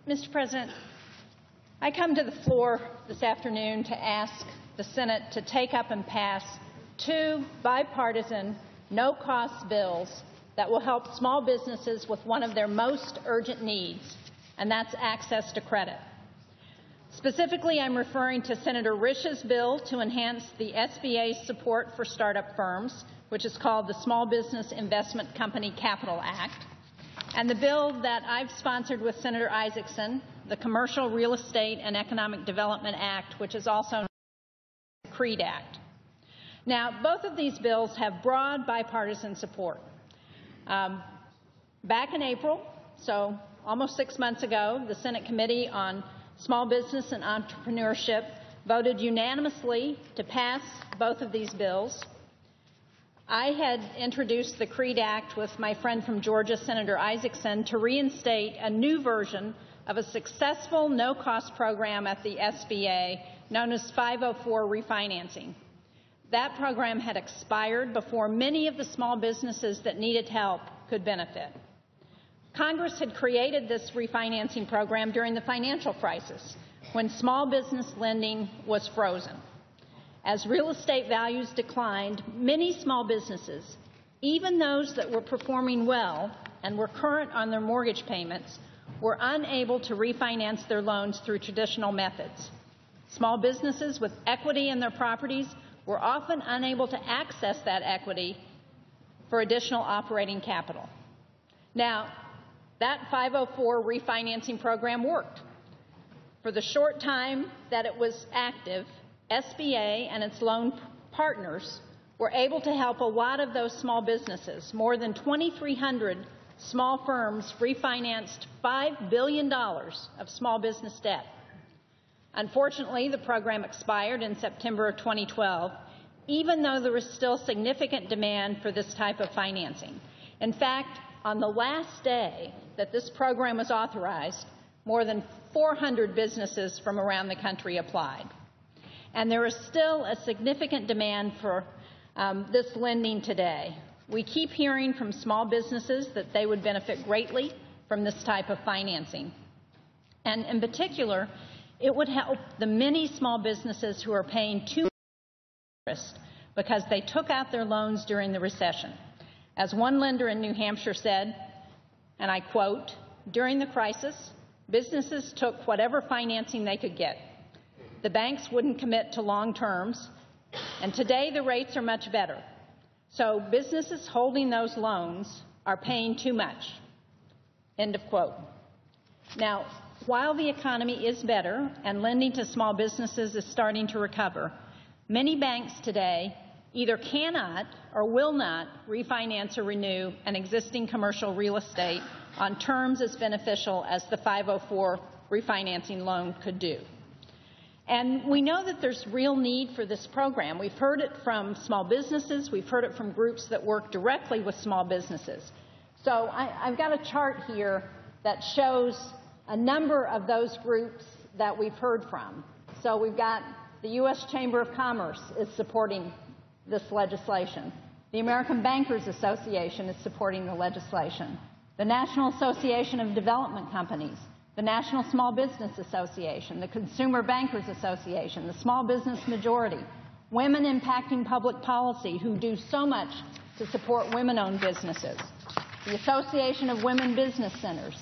Mr. President, I come to the floor this afternoon to ask the Senate to take up and pass two bipartisan, no-cost bills that will help small businesses with one of their most urgent needs, and that's access to credit. Specifically, I'm referring to Senator Risch's bill to enhance the SBA's support for startup firms, which is called the Small Business Investment Company Capital Act, and the bill that I've sponsored with Senator Isaacson, the Commercial Real Estate and Economic Development Act, which is also known as the CREED Act. Now, both of these bills have broad bipartisan support. Back in April, so almost 6 months ago, the Senate Committee on Small Business and Entrepreneurship voted unanimously to pass both of these bills. I had introduced the CREED Act with my friend from Georgia, Senator Isaacson, to reinstate a new version of a successful no-cost program at the SBA known as 504 refinancing. That program had expired before many of the small businesses that needed help could benefit. Congress had created this refinancing program during the financial crisis, when small business lending was frozen. As real estate values declined, many small businesses, even those that were performing well and were current on their mortgage payments, were unable to refinance their loans through traditional methods. Small businesses with equity in their properties were often unable to access that equity for additional operating capital. Now, that 504 refinancing program worked. For the short time that it was active, SBA and its loan partners were able to help a lot of those small businesses. More than 2,300 small firms refinanced $5 billion of small business debt. Unfortunately, the program expired in September of 2012, even though there was still significant demand for this type of financing. In fact, on the last day that this program was authorized, more than 400 businesses from around the country applied. And there is still a significant demand for this lending today. We keep hearing from small businesses that they would benefit greatly from this type of financing. And in particular, it would help the many small businesses who are paying too much interest because they took out their loans during the recession. As one lender in New Hampshire said, and I quote, "During the crisis, businesses took whatever financing they could get. The banks wouldn't commit to long terms, and today the rates are much better. So businesses holding those loans are paying too much." End of quote. Now, while the economy is better and lending to small businesses is starting to recover, many banks today either cannot or will not refinance or renew an existing commercial real estate on terms as beneficial as the 504 refinancing loan could do. And we know that there's real need for this program. We've heard it from small businesses. We've heard it from groups that work directly with small businesses. So I've got a chart here that shows a number of those groups that we've heard from. So we've got the U.S. Chamber of Commerce is supporting this legislation. The American Bankers Association is supporting the legislation. The National Association of Development Companies, the National Small Business Association, the Consumer Bankers Association, the Small Business Majority, Women Impacting Public Policy, who do so much to support women-owned businesses, the Association of Women Business Centers.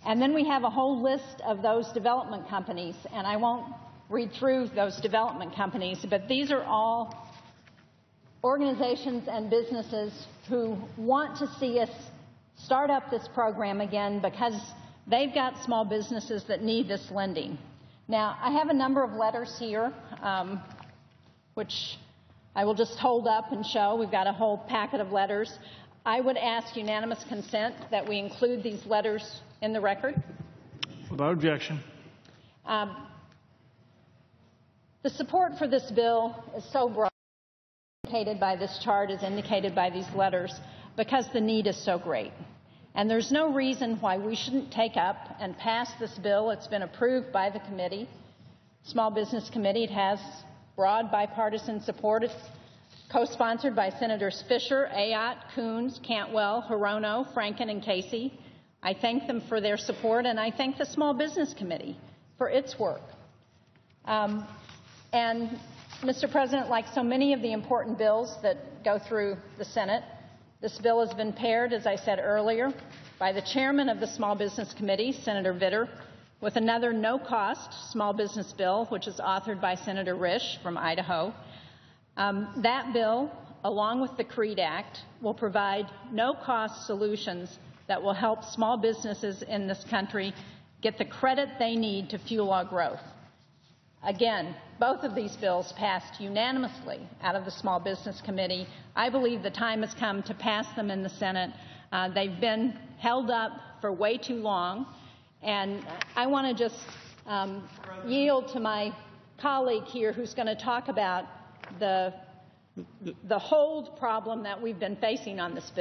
And then we have a whole list of those development companies, and I won't read through those development companies, but these are all organizations and businesses who want to see us start up this program again because they've got small businesses that need this lending. Now, I have a number of letters here, which I will just hold up and show. We've got a whole packet of letters. I would ask unanimous consent that we include these letters in the record. Without objection. The support for this bill is so broad, indicated by this chart, is indicated by these letters, because the need is so great. And there's no reason why we shouldn't take up and pass this bill. It's been approved by the committee, Small Business Committee. It has broad bipartisan support. It's co-sponsored by Senators Fisher, Ayotte, Coons, Cantwell, Hirono, Franken, and Casey. I thank them for their support, and I thank the Small Business Committee for its work. And, Mr. President, like so many of the important bills that go through the Senate, this bill has been paired, as I said earlier, by the chairman of the Small Business Committee, Senator Vitter, with another no-cost small business bill, which is authored by Senator Risch from Idaho. That bill, along with the CREAT Act, will provide no-cost solutions that will help small businesses in this country get the credit they need to fuel our growth. Again, both of these bills passed unanimously out of the Small Business Committee. I believe the time has come to pass them in the Senate. They've been held up for way too long, and I want to just yield to my colleague here who's going to talk about the hold problem that we've been facing on this bill.